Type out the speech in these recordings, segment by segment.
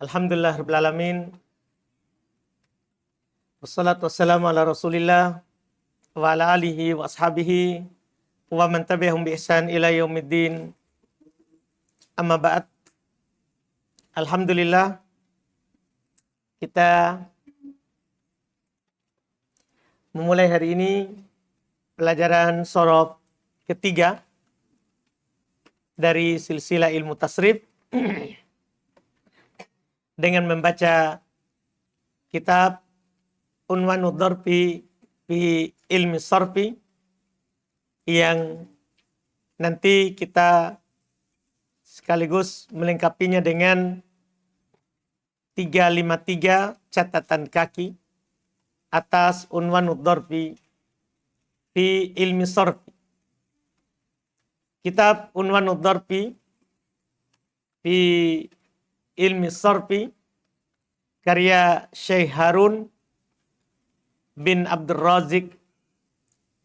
Alhamdulillah Rabbil Alamin. Wassalatu wassalamu ala Rasulillah wa ala alihi wa ashabihi wa man tabi'ahum bi ihsan ila yaumiddin. Amma ba'd. Alhamdulillah kita memulai hari ini pelajaran sorof ketiga dari silsilah ilmu tasrif dengan membaca kitab Unwanud Darbi fi Ilmi Sarfi yang nanti kita sekaligus melengkapinya dengan 353 catatan kaki atas Unwanud Darbi fi Ilmi Sarfi. Kitab Unwanud Darbi fi Ilmi Sarfi karya Syekh Harun bin Abdul Razik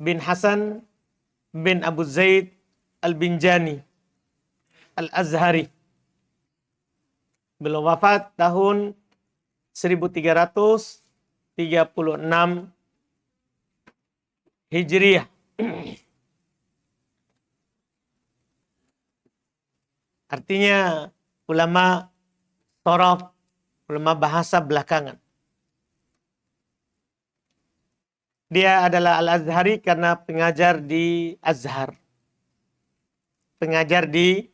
bin Hasan bin Abu Zaid Al-Binjani Al-Azhari. Beliau wafat tahun 1336 Hijriah. Artinya ulama sorof, ulama bahasa belakangan. Dia adalah Al-Azhari karena pengajar di Azhar. Pengajar di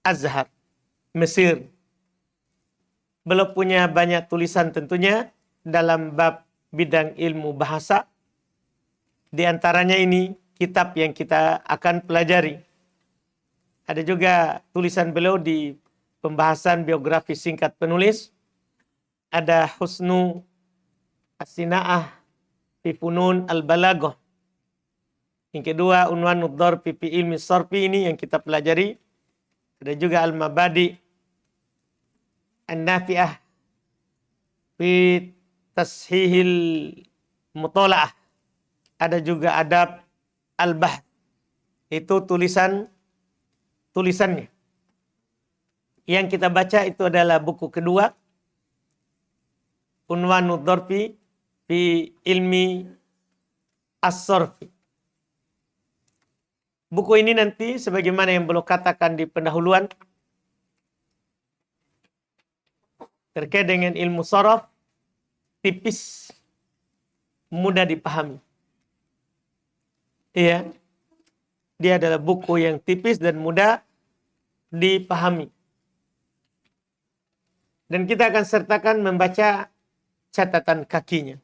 Azhar, Mesir. Beliau punya banyak tulisan tentunya dalam bab bidang ilmu bahasa. Di antaranya ini kitab yang kita akan pelajari. Ada juga tulisan beliau di pembahasan biografi singkat penulis. Ada Husnu As-Sina'ah fi Funun Al-Balaghah. Yang kedua, Unwanud Darbi fi Ilmi Sarfi ini yang kita pelajari. Ada juga Al-Mabadi An-Nafi'ah fi Tashihil Mutola'ah. Ada juga Adab Al-Bahth. Itu tulisannya. Yang kita baca itu adalah buku kedua, Unwanud Darbi fi Ilmi As-Sarfi. Buku ini nanti sebagaimana yang beliau katakan di pendahuluan terkait dengan ilmu sorof, tipis, mudah dipahami. Iya, dia adalah buku yang tipis dan mudah dipahami. Dan kita akan sertakan membaca catatan kakinya.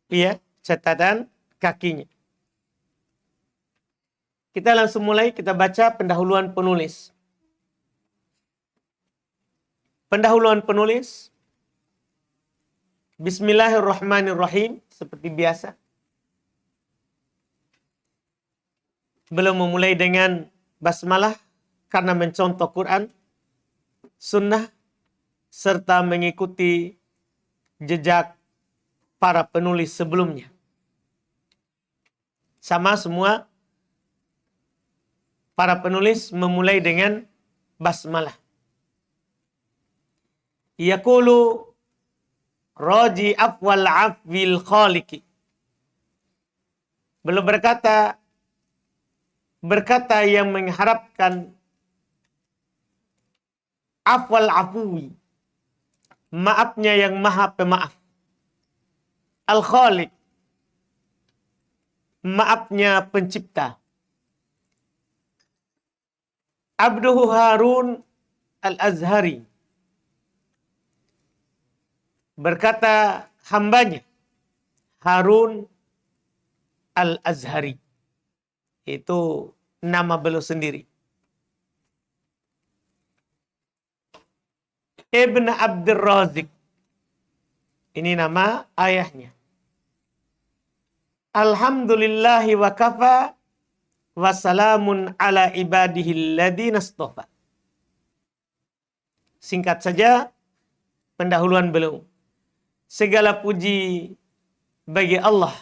Iya, catatan kakinya. Kita langsung mulai, kita baca pendahuluan penulis. Pendahuluan penulis. Bismillahirrahmanirrahim. Seperti biasa. Belum memulai dengan basmalah karena mencontoh Quran, sunnah, serta mengikuti jejak para penulis sebelumnya. Sama semua para penulis memulai dengan basmalah. Yaqulu raji afwal afwil khaliqi. Beliau berkata yang mengharapkan afwal afwi, maafnya yang maha pemaaf. Al-Khaliq, maafnya pencipta. Abduhu Harun Al-Azhari, berkata hambanya Harun Al-Azhari. Itu nama beliau sendiri. Ibn Abdul Razik, ini nama ayahnya. Alhamdulillahi wa kafa wa salamun ala ibadihi alladhina astafa. Singkat saja pendahuluan beliau. Segala puji bagi Allah.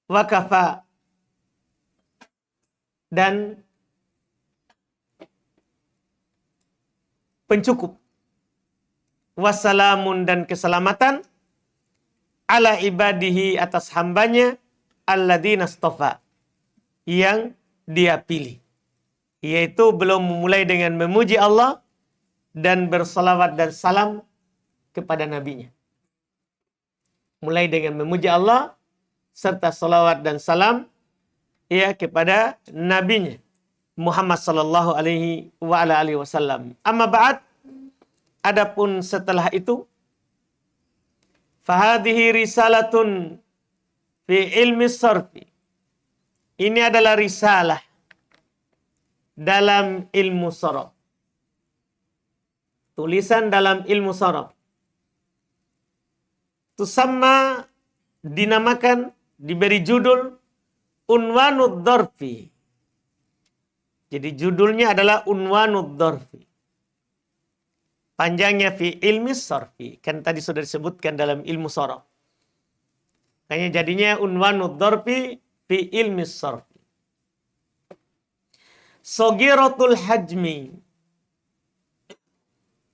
Wa kafa, dan pencukup. Wassalamun dan keselamatan ala ibadihi atas hambanya alladzina istafa yang dia pilih. Yaitu belum memulai dengan memuji Allah dan bersalawat dan salam kepada nabinya. Mulai dengan memuji Allah serta salawat dan salam kepada nabinya Muhammad sallallahu alaihi wa ala alihi wasallam. Amma ba'd, adapun setelah itu, fahadhihi risalatun fi ilmi sarfi. Ini adalah risalah dalam ilmu sharaf. Tulisan dalam ilmu sharaf. Tusamma, dinamakan, diberi judul Unwanud Dzarfi. Jadi judulnya adalah Unwanud Dzarfi. Panjangnya fi ilmi sarfi. Kan tadi sudah disebutkan dalam ilmu sharaf. Kayaknya jadinya Unwanud Dzarfi fi ilmi sarfi. Sogiratul hajmi.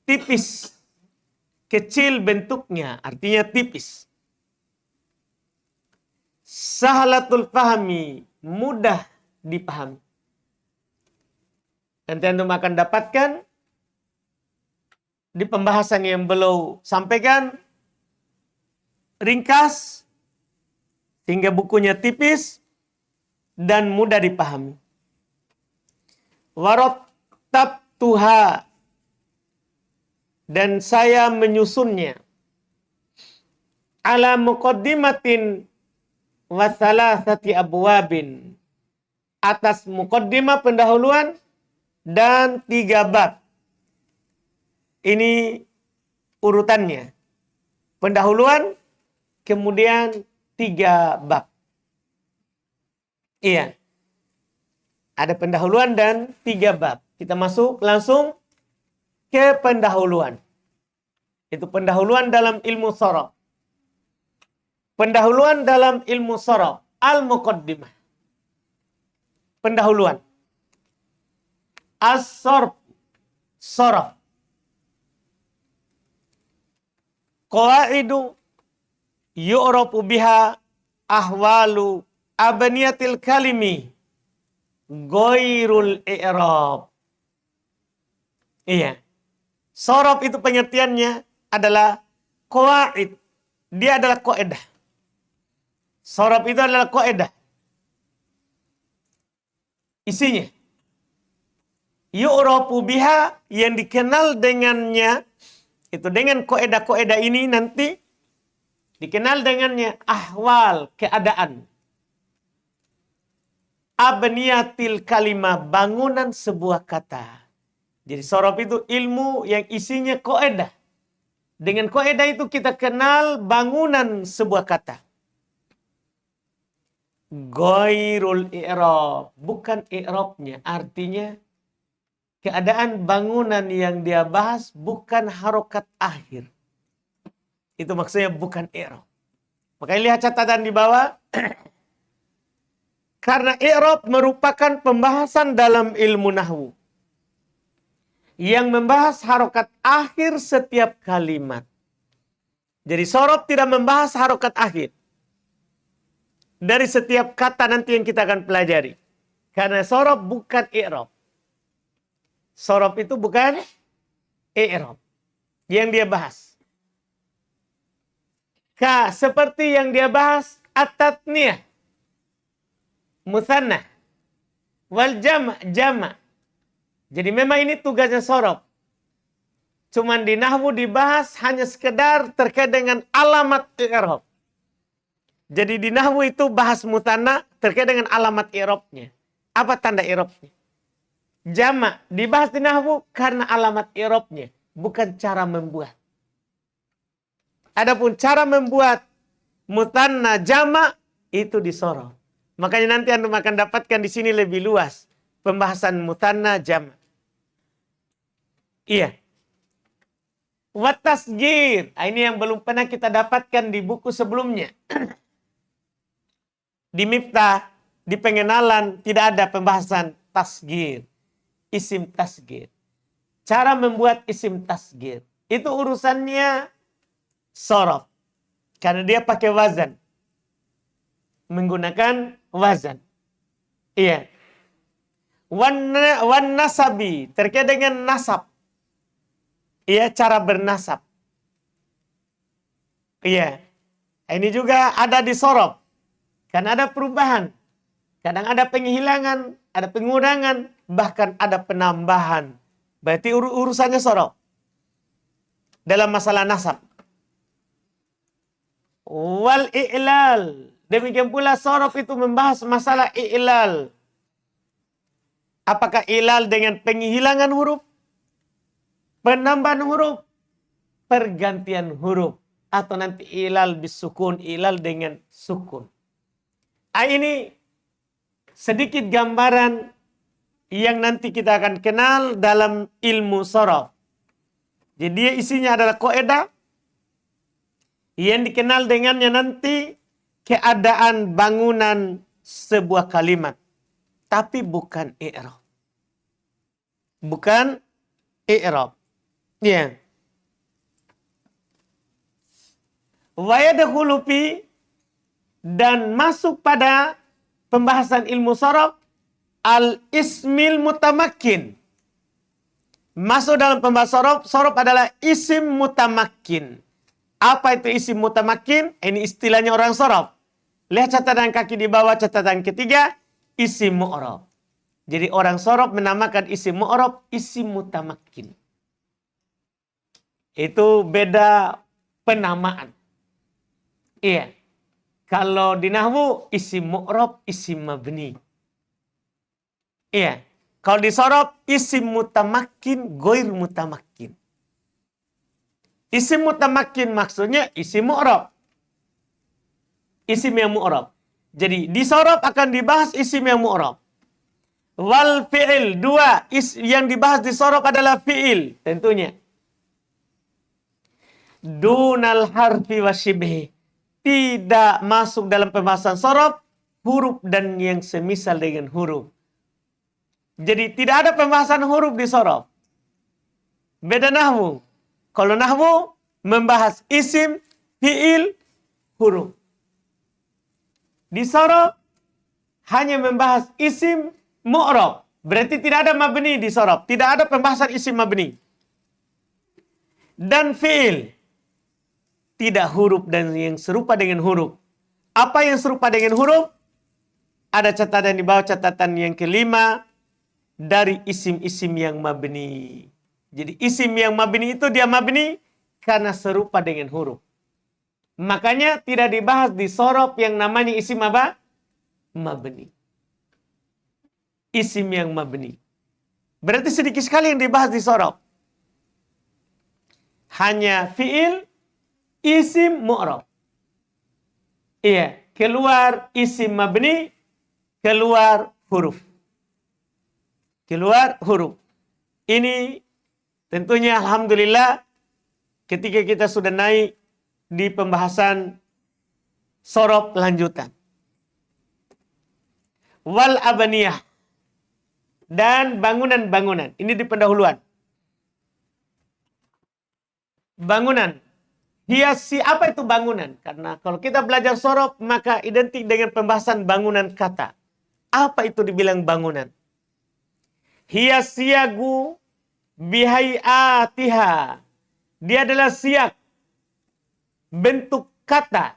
Tipis. Kecil bentuknya. Artinya tipis. Sahlatul fahmi. Mudah dipahami. Nanti antum akan dapatkan di pembahasan yang belum sampaikan, ringkas, sehingga bukunya tipis dan mudah dipahami. Warattabtuha, dan saya menyusunnya ala muqaddimatin wa thalathati abwabin, atas muqaddimah pendahuluan dan 3 bab. Ini urutannya. Pendahuluan, kemudian 3 bab. Iya. Ada pendahuluan dan 3 bab. Kita masuk langsung ke pendahuluan. Itu pendahuluan dalam ilmu sharaf. Pendahuluan dalam ilmu sharaf. Al-Muqaddimah. Pendahuluan. As-Sarf. Sharaf. Qawaidu yu'rafu biha ahwalu abniyatil kalimi ghairul i'rab. Iya. Sharaf itu pengertiannya adalah qawaid. Dia adalah kaidah. Sharaf itu adalah kaidah. Isinya yu'rafu biha, yang dikenal dengannya, itu dengan kaidah-kaidah ini nanti dikenal dengannya ahwal, keadaan. Abniyatil kalimah, bangunan sebuah kata. Jadi sharaf itu ilmu yang isinya kaidah. Dengan kaidah itu kita kenal bangunan sebuah kata. Ghairul i'rab, bukan i'rabnya, artinya keadaan bangunan yang dia bahas bukan harokat akhir. Itu maksudnya bukan i'rab. Makanya lihat catatan di bawah. Karena i'rab merupakan pembahasan dalam ilmu nahwu yang membahas harokat akhir setiap kalimat. Jadi sharaf tidak membahas harokat akhir dari setiap kata nanti yang kita akan pelajari. Karena sharaf bukan i'rab. Sharaf itu bukan i'rab yang dia bahas. Seperti yang dia bahas at-tatniyah, mutsanna, wal jama'. Jadi memang ini tugasnya sharaf. Cuman di nahwu dibahas hanya sekedar terkait dengan alamat i'rab. Jadi di nahwu itu bahas mutsanna terkait dengan alamat i'rabnya. Apa tanda i'rabnya? Jama' dibahas di nahwu karena alamat i'rabnya, bukan cara membuat. Adapun cara membuat mutsanna jama' itu di sharaf. Makanya nanti Anda akan dapatkan di sini lebih luas pembahasan mutsanna jama'. Iya. Wa tasghir. Ini yang belum pernah kita dapatkan di buku sebelumnya. Di Miftah, di pengenalan tidak ada pembahasan tasghir. Isim tasghir. cara membuat isim tasgir. Itu urusannya sorof. Karena dia pakai wazan. Menggunakan wazan. Iya. Wan nasabi. Terkait dengan nasab. Iya, cara bernasab. Iya. Ini juga ada di sorof. Karena ada perubahan. Kadang ada penghilangan, ada pengurangan, bahkan ada penambahan. Berarti urusannya sorof. Dalam masalah nasab. Wal i'lal. Demikian pula sorof itu membahas masalah i'lal. Apakah i'lal dengan penghilangan huruf, penambahan huruf, pergantian huruf, atau nanti i'lal bisukun, i'lal dengan sukun. Ini sedikit gambaran yang nanti kita akan kenal dalam ilmu sorof. Jadi isinya adalah kaidah yang dikenal dengannya nanti keadaan bangunan sebuah kalimat. Tapi bukan i'rab. Bukan i'rab. Ya. Wa yadkhulu fi, dan masuk pada pembahasan ilmu sorof al-ismil mutamakkin. Masuk dalam pembahasan sorof adalah isim mutamakkin. Apa itu isim mutamakkin? Ini istilahnya orang sorof. Lihat catatan kaki di bawah, catatan ketiga, isim mu'rab. Jadi orang sorof menamakan isim mu'rab isim mutamakkin. Itu beda penamaan. Iya. Kalau di nahwu isim mu'rab, isim mabni. Iya. Kalau di sorof isim mutamakkin, goir mutamakkin. Isim mutamakkin maksudnya isim mu'rab. Isim yang mu'rab. Jadi di sorof akan dibahas isim yang mu'rab. Wal fi'il, dua yang dibahas di sorof adalah fi'il tentunya. Dunal harfi wa shibhi. Tidak masuk dalam pembahasan sorof huruf dan yang semisal dengan huruf. Jadi tidak ada pembahasan huruf di sorof. Beda nahwu. Kalau nahwu membahas isim, fi'il, huruf. Di sorof hanya membahas isim mu'rab. Berarti tidak ada mabni di sorof. Tidak ada pembahasan isim mabni. Dan fi'il. Tidak huruf dan yang serupa dengan huruf. Apa yang serupa dengan huruf? Ada catatan di bawah, catatan yang kelima. Dari isim-isim yang mabni. Jadi isim yang mabni itu dia mabni karena serupa dengan huruf. Makanya tidak dibahas di sorof yang namanya isim apa? Mabni. Isim yang mabni. Berarti sedikit sekali yang dibahas di sorof. Hanya fi'il, isim mu'rab. Iya, keluar isim mabni, keluar huruf. Keluar huruf. Ini tentunya alhamdulillah ketika kita sudah naik di pembahasan sorof lanjutan. Wal abaniyah. Dan bangunan-bangunan. Ini di pendahuluan. Bangunan. Hiasi, apa itu bangunan? Karena kalau kita belajar sorof, maka identik dengan pembahasan bangunan kata. Apa itu dibilang bangunan? Hiasiagu bihai'atiha. Dia adalah siak. Bentuk kata.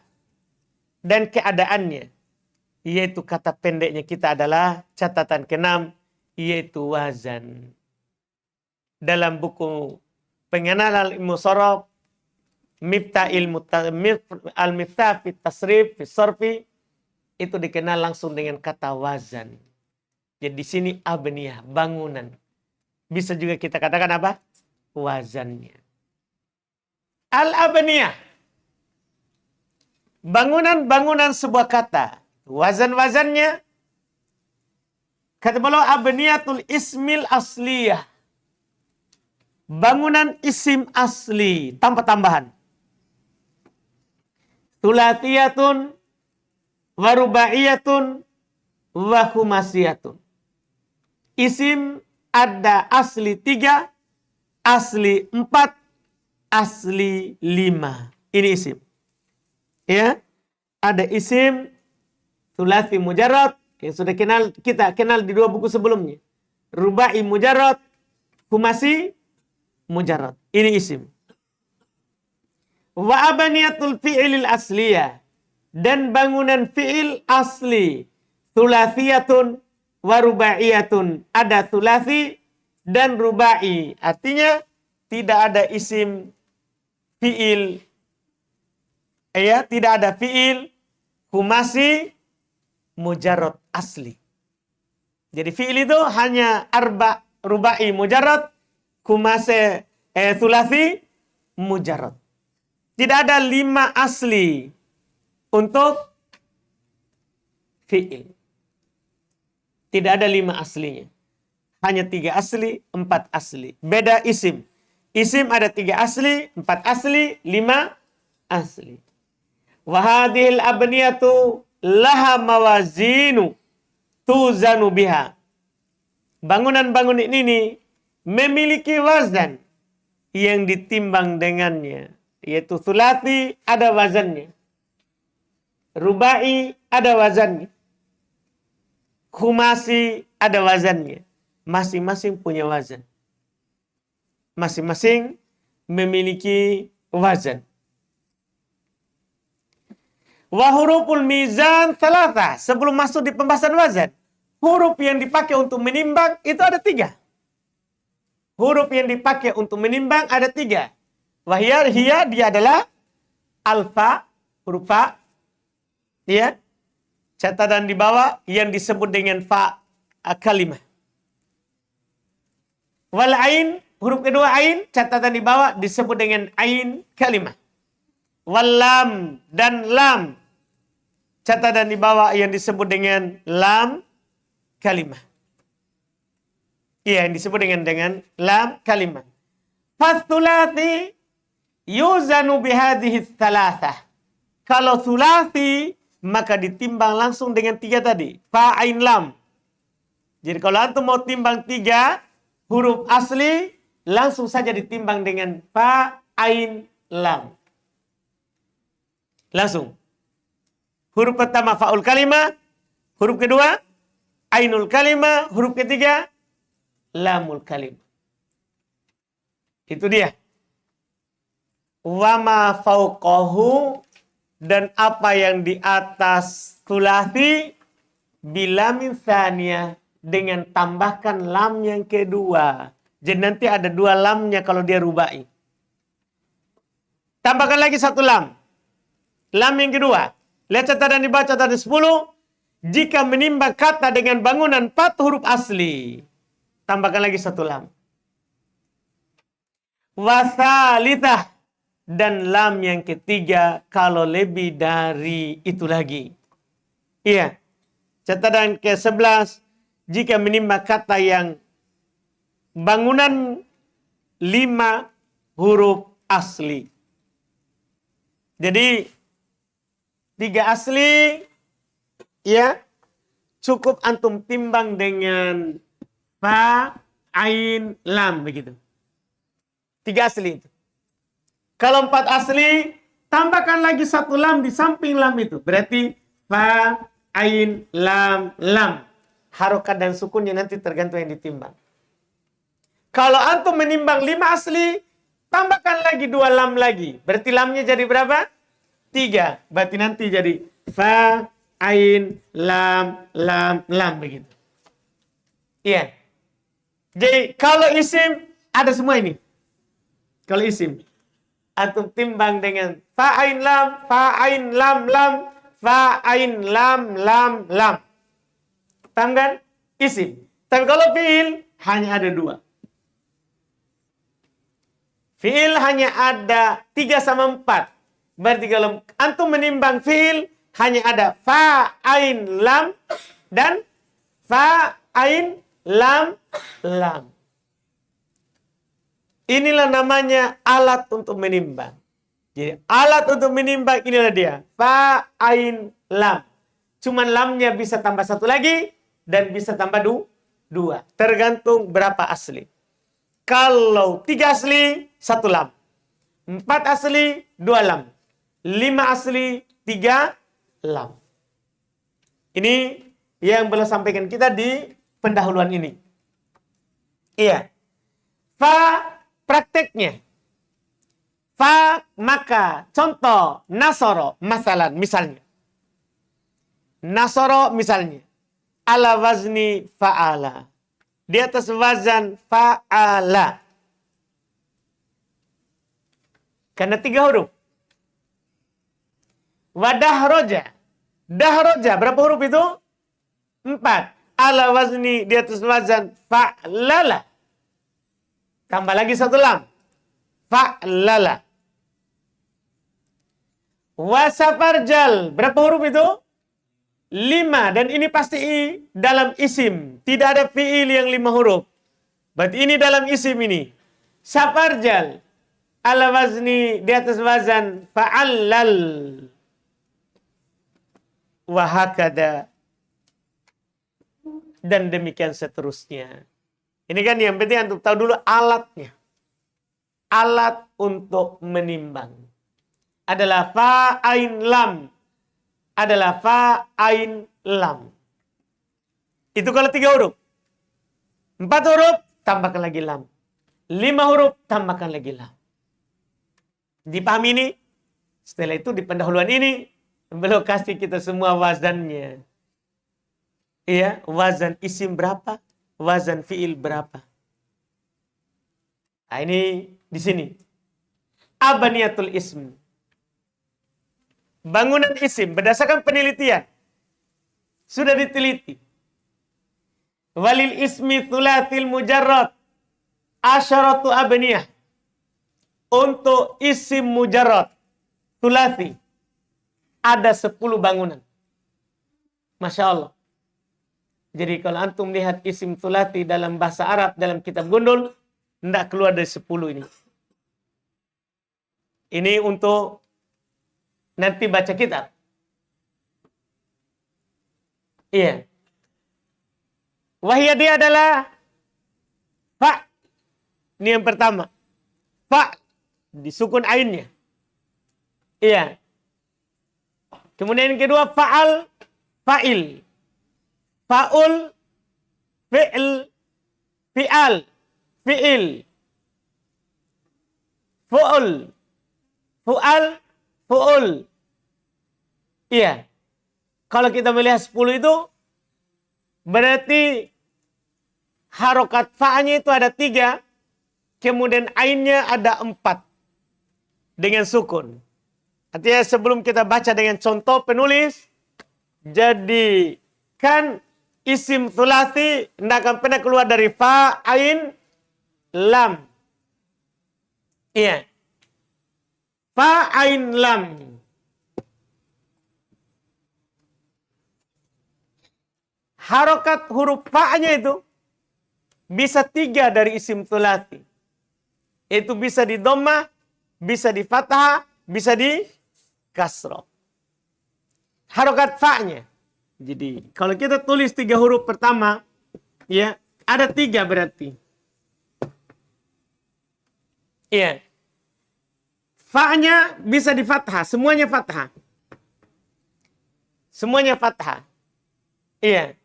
Dan keadaannya. Yaitu kata pendeknya kita adalah catatan ke-6. Yaitu wazan. Dalam buku pengenalan ilmu sorof. Al-Miftah fit tasrif fit sorfi. Itu dikenal langsung dengan kata wazan. Jadi di sini abniyah, bangunan. Bisa juga kita katakan apa? Wazannya. Al-abniyah. Bangunan-bangunan sebuah kata. Wazan-wazannya. Kata beliau abniyatul ismil asliyah. Bangunan isim asli. Tanpa tambahan. Tulatiyatun. Waruba'iyatun. Wahumasiyatun. Isim ada asli 3, asli 4, asli 5. Ini isim. Ya, ada isim sulasi mujarrad yang sudah kita kenal di 2 buku sebelumnya. Rubai mujarrad, khumasi mujarrad. Ini isim. Wa abaniyatul fi'ilil asliyah, dan bangunan fi'il asli sulasiyatun wa rubaiyatun. Ada sulasi dan rubai. Artinya tidak ada isim fi'il, ya, tidak ada fi'il khumasi mujarrad asli. Jadi fi'il itu hanya rubai mujarrad, khumasi sulasi mujarrad. Tidak ada 5 asli untuk fi'il. Tidak ada 5 aslinya. Hanya 3 asli, 4 asli. Beda isim. Isim ada 3 asli, 4 asli, 5 asli. Wahadihil abniyatu laha mawazinu tuzanu biha. Bangunan-bangunan ini memiliki wazan yang ditimbang dengannya. Yaitu sulasi ada wazannya. Rubai ada wazannya. Khumasi ada wazannya. Masing-masing punya wazan. Masing-masing memiliki wazan. Wa huruful mizan thalatha. Sebelum masuk di pembahasan wazan, huruf yang dipakai untuk menimbang itu ada 3. Huruf yang dipakai untuk menimbang ada 3. Wahiyar hiya, dia adalah alfa, huruf fa. Ya. Catatan di bawah yang disebut dengan fa kalimah. Wal ain, huruf kedua ain, catatan di bawah disebut dengan ain kalimah. Wal lam, dan lam, catatan di bawah yang disebut dengan lam kalimah. Iya, yang disebut dengan lam kalimah. Fastulati yuzanu bihadhihi thalatha. Kalau sulasi maka ditimbang langsung dengan 3 tadi. Fa, ain, lam. Jadi kalau antum mau timbang 3 huruf asli, langsung saja ditimbang dengan fa, ain, lam. Langsung. Huruf pertama fa'ul kalimah, huruf kedua ainul kalimah, huruf ketiga lamul kalimah. Itu dia. Wa ma fauqahu, dan apa yang di atas sulasi bilamin tsaniyah, dengan tambahkan lam yang kedua. Jadi nanti ada 2 lamnya kalau dia rubai. Tambahkan lagi 1 lam. Lam yang kedua. Lihat catatan di bawah, catatan 10. Jika menimbang kata dengan bangunan 4 huruf asli, tambahkan lagi 1 lam. Wasalitah, dan lam yang ketiga kalau lebih dari itu lagi. Iya. Catatan ke-11. Jika menimbang kata yang bangunan 5 huruf asli. Jadi 3 asli, ya, cukup antum timbang dengan fa, ain, lam, begitu. 3 asli itu. Kalau 4 asli, tambahkan lagi 1 lam di samping lam itu. Berarti fa, ain, lam, lam. Harokat dan sukunnya nanti tergantung yang ditimbang. Kalau antum menimbang 5 asli, tambahkan lagi 2 lam lagi. Berarti lamnya jadi berapa? 3. Berarti nanti jadi fa, ain, lam, lam, lam, begitu. Iya. Jadi kalau isim ada semua ini. Kalau isim antum timbang dengan fa, ain, lam, fa, ain, lam, lam, fa, ain, lam, lam, lam. Paham kan? Isim. Tapi kalau fi'il hanya ada 2. Fi'il hanya ada 3 sama 4. Berarti kalau antum menimbang fi'il hanya ada fa, ain, lam, dan fa, ain, lam, lam. Inilah namanya alat untuk menimbang. Jadi alat untuk menimbang inilah dia. Fa, ain, lam. Cuman lamnya bisa tambah 1 lagi dan bisa tambah 2. Tergantung berapa asli. Kalau 3 asli, 1 lam. 4 asli, 2 lam. 5 asli, 3 lam. Ini yang beliau sampaikan kita di pendahuluan ini. Iya. Fa prakteknya. Fa maka contoh nasoro masalan misalnya. Nasoro misalnya ala wazni fa'ala. Di atas wazan fa'ala. Karena 3 huruf. Wadah roja. Dahroja berapa huruf itu? 4. Ala wazni di atas wazan fa'lala. Tambah lagi 1 lam. Fa'lala. Wasafarjal. Berapa huruf itu? 5. Dan ini pasti dalam isim. Tidak ada fi'il yang 5 huruf. Berarti ini dalam isim ini. Safarjal. Ala wazni di atas wazan fa'allal. Wahakada. Dan demikian seterusnya. Ini kan yang penting untuk tahu dulu alatnya. Alat untuk menimbang. Adalah fa ain lam. Adalah fa ain lam. Itu kalau 3 huruf. 4 huruf, tambahkan lagi lam. 5 huruf, tambahkan lagi lam. Dipahami ini? Setelah itu di pendahuluan ini, beliau kasih kita semua wazannya. Iya, wazan isim berapa? Wazan fiil berapa? Nah, ini di sini. Abaniyatul ism. Bangunan isim berdasarkan penelitian. Sudah diteliti. Walil ismi thulathil mujarrad. Asyaratu abaniyah. Untuk isim mujarrad. Thulathi. Ada 10 bangunan. Masya Allah. Jadi kalau antum lihat isim thulathi dalam bahasa Arab, dalam kitab Gundul, tidak keluar dari 10 ini. Ini untuk nanti baca kitab. Iya. Wahia dia adalah fa. Ini yang pertama. Fa. Disukun ainnya. Iya. Kemudian yang kedua fa'al, fa'il. Fa'ul, fi'il, fi'al, fi'il. Fu'ul, fu'al, fu'ul. Iya. Kalau kita melihat 10 itu, berarti harokat fa'nya itu ada 3, kemudian ainnya ada 4. Dengan sukun. Artinya sebelum kita baca dengan contoh penulis, jadi kan isim thulathi tidak akan pernah keluar dari fa, ain, lam. Iya. Fa, ain, lam. Harokat huruf fa-nya itu bisa 3 dari isim thulathi. Itu bisa di dhammah, bisa di fathah, bisa di kasroh. Harokat fa-nya. Jadi, kalau kita tulis 3 huruf pertama, ya, ada 3 berarti. Iya. Fa-nya bisa di fathah, semuanya fathah. Semuanya fathah. Iya.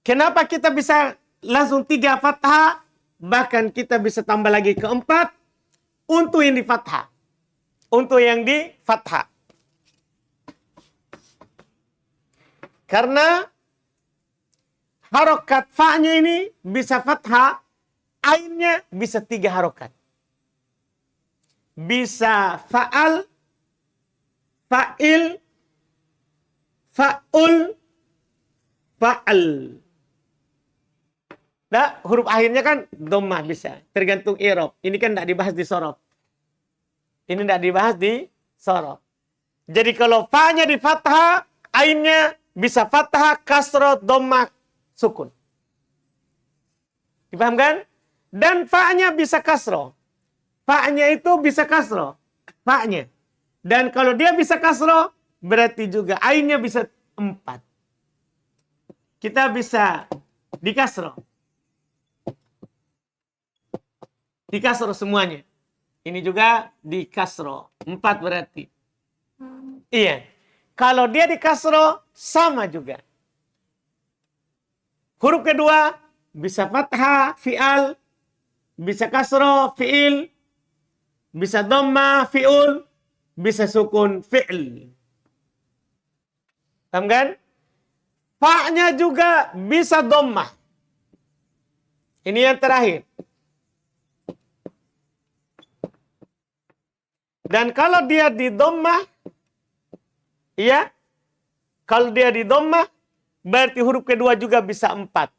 Kenapa kita bisa langsung 3 fathah, bahkan kita bisa tambah lagi ke 4 untuk yang di fathah. Untuk yang di fathah. Karena harokat fa-nya ini bisa fathah, ainnya bisa 3 harokat. Bisa fa'al, fa'il, fa'ul, fa'al. Nah, huruf akhirnya kan dhammah bisa. Tergantung i'rab. Ini kan tidak dibahas di sorof. Ini tidak dibahas di sorof. Jadi kalau fa-nya di fathah, ainnya bisa fathah, kasroh, dhammah, sukun. Dipahamkan? Dan fa-nya bisa kasroh. Fa-nya itu bisa kasroh. Fa-nya. Dan kalau dia bisa kasroh, berarti juga ainnya bisa 4. Kita bisa di kasroh. Di kasro semuanya. Ini juga di kasro. 4 berarti. Iya. Kalau dia di kasro, sama juga. Huruf kedua, bisa fathah, fi'al. Bisa kasro, fi'il. Bisa dhamma, fi'ul. Bisa sukun, fi'il. Paham kan? Fa-nya juga bisa dhammah. Ini yang terakhir. Dan kalau dia di dhammah, ya, kalau dia di dhammah, berarti huruf kedua juga bisa 4.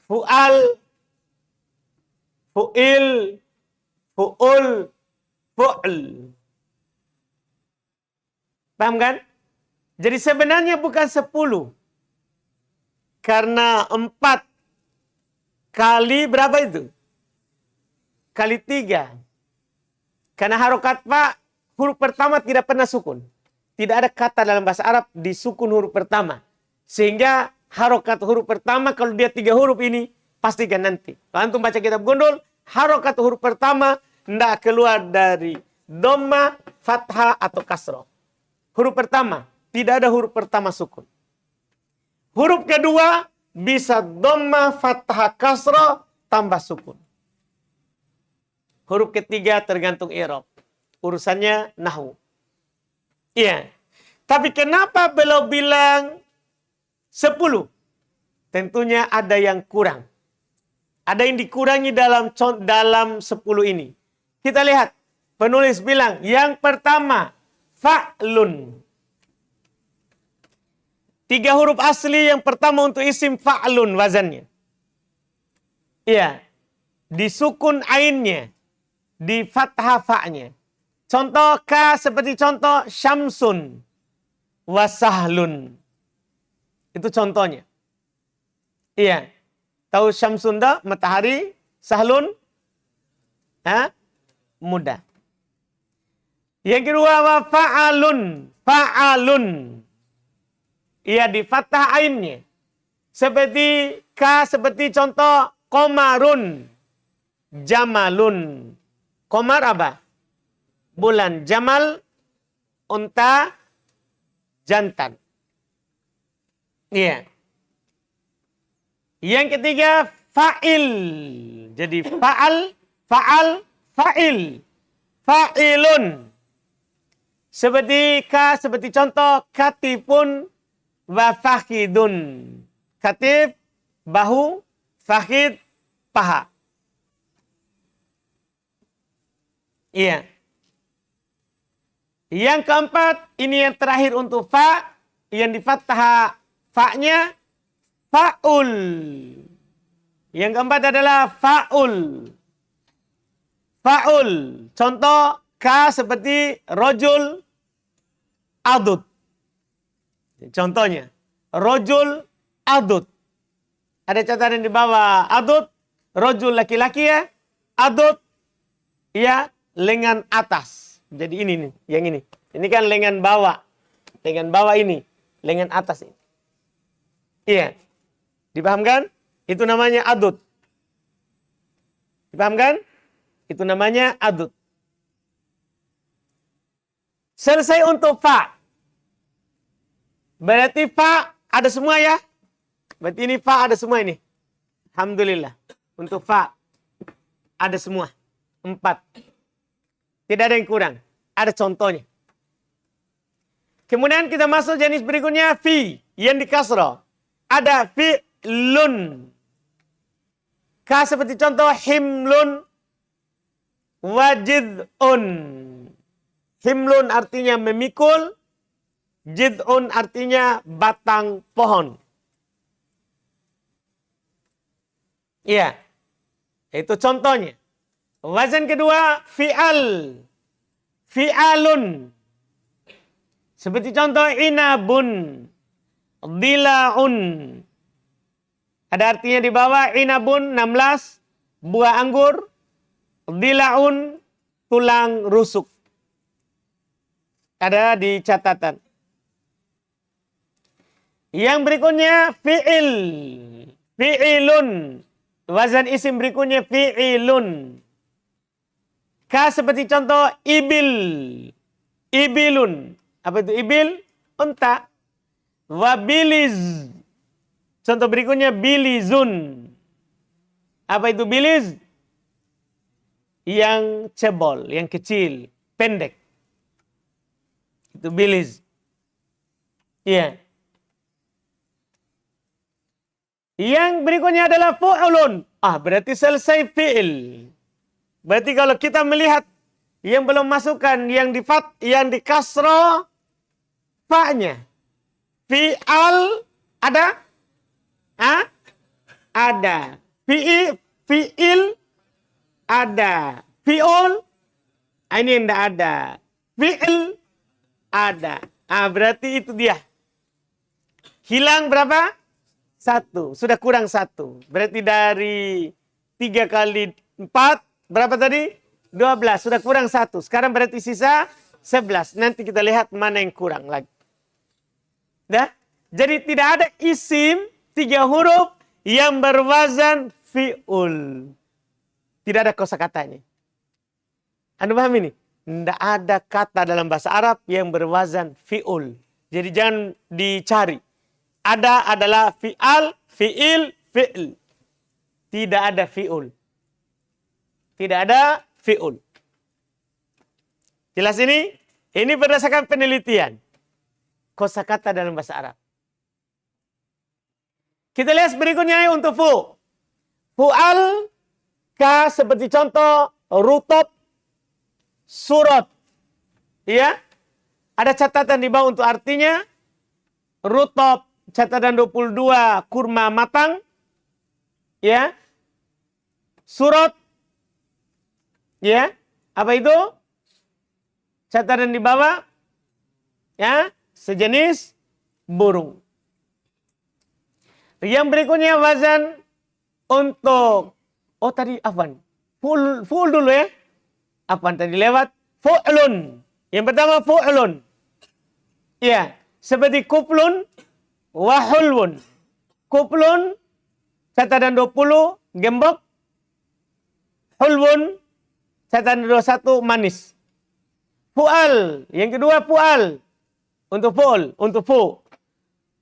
Fu'al, fu'il, fu'ul, fu'l. Paham kan? Jadi sebenarnya bukan 10. Karena 4 kali berapa itu? Kali 3. Karena harokat fa, huruf pertama tidak pernah sukun. Tidak ada kata dalam bahasa Arab disukun huruf pertama. Sehingga harokat huruf pertama, kalau dia 3 huruf ini, pastikan nanti. Kalau antum baca kitab Gondol, harokat huruf pertama tidak keluar dari dhamma, fathah, atau kasroh. Huruf pertama, tidak ada huruf pertama sukun. Huruf kedua, bisa dhamma, fathah, kasroh, tambah sukun. Huruf ketiga tergantung i'rab. Urusannya nahwu. Iya. Tapi kenapa beliau bilang 10? Tentunya ada yang kurang. Ada yang dikurangi dalam 10 ini. Kita lihat. Penulis bilang, yang pertama, fa'lun. 3 huruf asli yang pertama untuk isim fa'lun wazannya. Iya. Disukun ainnya. Di fathah fa'nya. Contoh ka seperti contoh syamsun wasahlun. Itu contohnya. Iya. Tahu syamsun dah? Matahari. Sahlun? Muda. Yang kedua wa fa'alun. Fa'alun. Iya di fathah ainnya. Seperti ka seperti contoh komarun. Jamalun. Komar apa? Bulan. Jamal, unta, jantan. Iya. Yang ketiga, fa'il. Jadi fa'al, fa'al, fa'il. Fa'ilun. Seperti seperti contoh katifun wa fakhidun. Katif, bahu, fakhid, paha. Iya. Yang keempat, ini yang terakhir untuk fa, yang di fathah fa-nya, fa'ul. Yang keempat adalah fa'ul. Fa'ul. Contoh, ka seperti rojul adud. Contohnya, rojul adud. Ada catatan di bawah adud, rojul laki-laki ya, adud, ya, lengan atas. Jadi ini nih, yang ini. Ini kan lengan bawah. Lengan bawah ini. Lengan atas ini. Iya. Dipahamkan? Itu namanya adud. Dipahamkan? Itu namanya adud. Selesai untuk fa. Berarti fa ada semua ya? Berarti ini fa ada semua ini. Alhamdulillah. Untuk fa ada semua. 4. Tidak ada yang kurang. Ada contohnya. Kemudian kita masuk jenis berikutnya. Fi. Yang di kasroh. Ada fi'lun. Ka seperti contoh himlun. Wajid'un. Himlun artinya memikul. Jid'un artinya batang pohon. Iya. Itu contohnya. Wazan kedua, fi'al. Fi'alun. Seperti contoh inabun. Dila'un. Ada artinya di bawah, inabun 16, buah anggur. Dila'un, tulang rusuk. Ada di catatan. Yang berikutnya, fi'il. Fi'ilun. Wazan isim berikutnya fi'ilun. Ka seperti contoh ibil. Ibilun. Apa itu ibil? Unta. Wabiliz. Contoh berikutnya bilizun. Apa itu biliz? Yang cebol, yang kecil, pendek. Itu biliz. Iya. Yang berikutnya adalah fu'ulun. Berarti selesai fi'il. Berarti kalau kita melihat yang belum masukkan, yang di kasro, fa-nya. Fi'al, ada? Ada. Fi'il, ada. Fi'ul, ini yang tidak ada. Fi'il, ada. Berarti itu dia. Hilang berapa? 1. Sudah kurang 1. Berarti dari 3 kali 4, berapa tadi? 12. Sudah kurang 1. Sekarang berarti sisa 11. Nanti kita lihat mana yang kurang lagi. Dah? Jadi tidak ada isim 3 huruf yang berwazan fi'ul. Tidak ada kosakatanya. Anda paham ini? Tidak ada kata dalam bahasa Arab yang berwazan fi'ul. Jadi jangan dicari. Ada adalah fi'al, fi'il, fi'il. Tidak ada fi'ul. Tidak ada fi'ul. Jelas ini? Ini berdasarkan penelitian. Kosakata dalam bahasa Arab. Kita lihat berikutnya untuk fu. Fu'al, ka seperti contoh, rutop, surat. Ya. Ada catatan di bawah untuk artinya. Rutop, catatan 22, kurma matang. Ya. Surat. Ya. Apa itu? Catatan di bawah. Ya. Sejenis burung. Yang berikutnya wazan untuk. Tadi afwan. Full dulu ya. Afwan tadi lewat. Fu'lun. Yang pertama fu'lun. Ya. Seperti kuplun. Wahulwun. Kuplun. Catatan 20. Gembok. Hulwun. Catatan 21. Manis. Fu'al. Yang kedua fu'al. Untuk fu'ul. Untuk fu.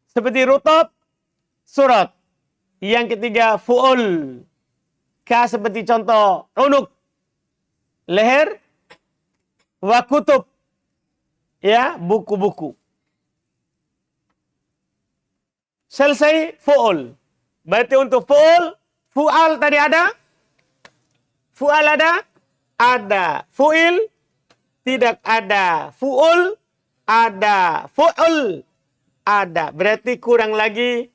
Seperti rutop. Surat. Yang ketiga fu'ul. Ka seperti contoh unuk. Leher. Wa kutub. Ya, buku-buku. Selesai fu'ul. Berarti untuk fu'ul, fu'al tadi ada? Fu'al ada? Ada. Fu'il tidak ada. Fu'ul ada. Fu'ul ada. Berarti kurang lagi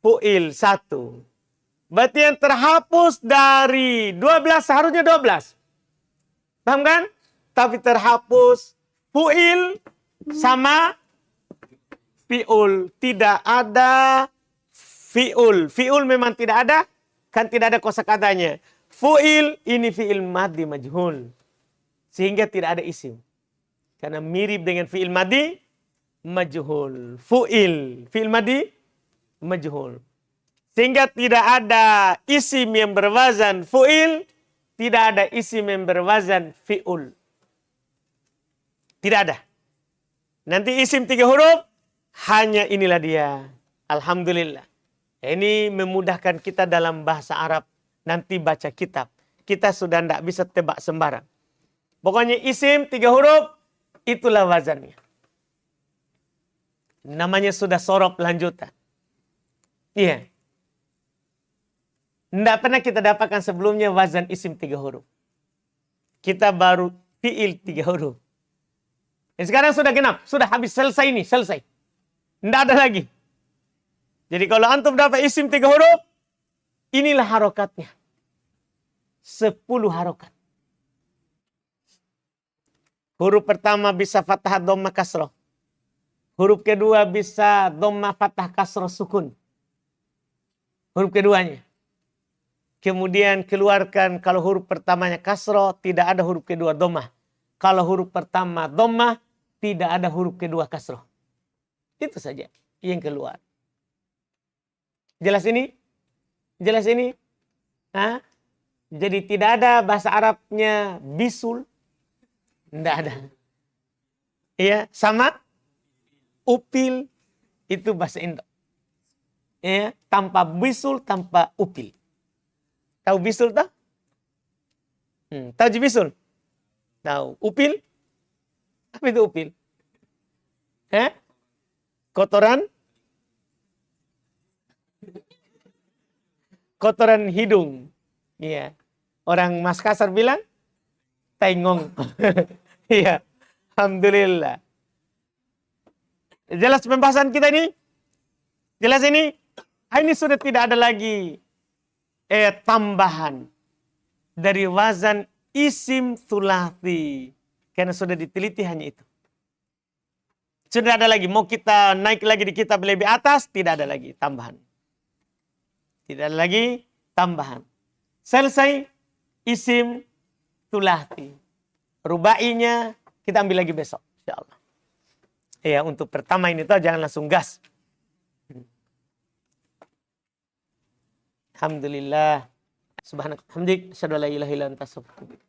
fu'il 1. Berarti yang terhapus dari 12 seharusnya 12. Paham kan? Tapi terhapus fu'il sama fi'ul. Tidak ada fi'ul. Fi'ul memang tidak ada. Kan tidak ada kosakatanya. Fu'il ini fi'il madhi majhul. Sehingga tidak ada isim. Karena mirip dengan fi'il madhi majhul. Fu'il. Fi'il madhi majhul. Sehingga tidak ada isim yang berwazan fu'il. Tidak ada isim yang berwazan fi'ul. Tidak ada. Nanti isim 3 huruf. Hanya inilah dia. Alhamdulillah. Ini memudahkan kita dalam bahasa Arab. Nanti baca kitab. Kita sudah tidak bisa tebak sembarang. Pokoknya isim 3 huruf. Itulah wazannya. Namanya sudah sorop lanjutan. Iya. Tidak pernah kita dapatkan sebelumnya wazan isim 3 huruf. Kita baru fi'il 3 huruf. Dan sekarang sudah genap. Sudah habis selesai ini. Selesai. Tidak ada lagi. Jadi kalau antum dapat isim 3 huruf. Inilah harokatnya. 10 harokat. Huruf pertama bisa fathah dhammah kasroh. Huruf kedua bisa dhammah fathah kasroh sukun. Huruf keduanya. Kemudian keluarkan kalau huruf pertamanya kasroh, tidak ada huruf kedua dhammah. Kalau huruf pertama dhammah, tidak ada huruf kedua kasroh. Itu saja yang keluar. Jelas ini? Jelas ini? Hah? Jadi tidak ada bahasa Arabnya bisul. Tidak ada. Iya, sama upil itu bahasa Indo. Iya, tanpa bisul, tanpa upil. Tahu bisul tak? Tahu bisul? Tahu. Upil? Apa itu upil? Kotoran? Kotoran hidung. Iya. Orang Makassar bilang tengong. Iya. Alhamdulillah. Jelas pembahasan kita ini? Jelas ini? Ini sudah tidak ada lagi tambahan dari wazan isim thulathi. Karena sudah diteliti hanya itu. Sudah ada lagi. Mau kita naik lagi di kitab lebih atas, tidak ada lagi tambahan. Tidak ada lagi tambahan. Selesai isim thulathi. Rubainya kita ambil lagi besok, insyaallah. Ya, untuk pertama ini tuh jangan langsung gas. Alhamdulillah. Subhanak hamdik, asyhadu an la ilaha illa anta astaghfiruka.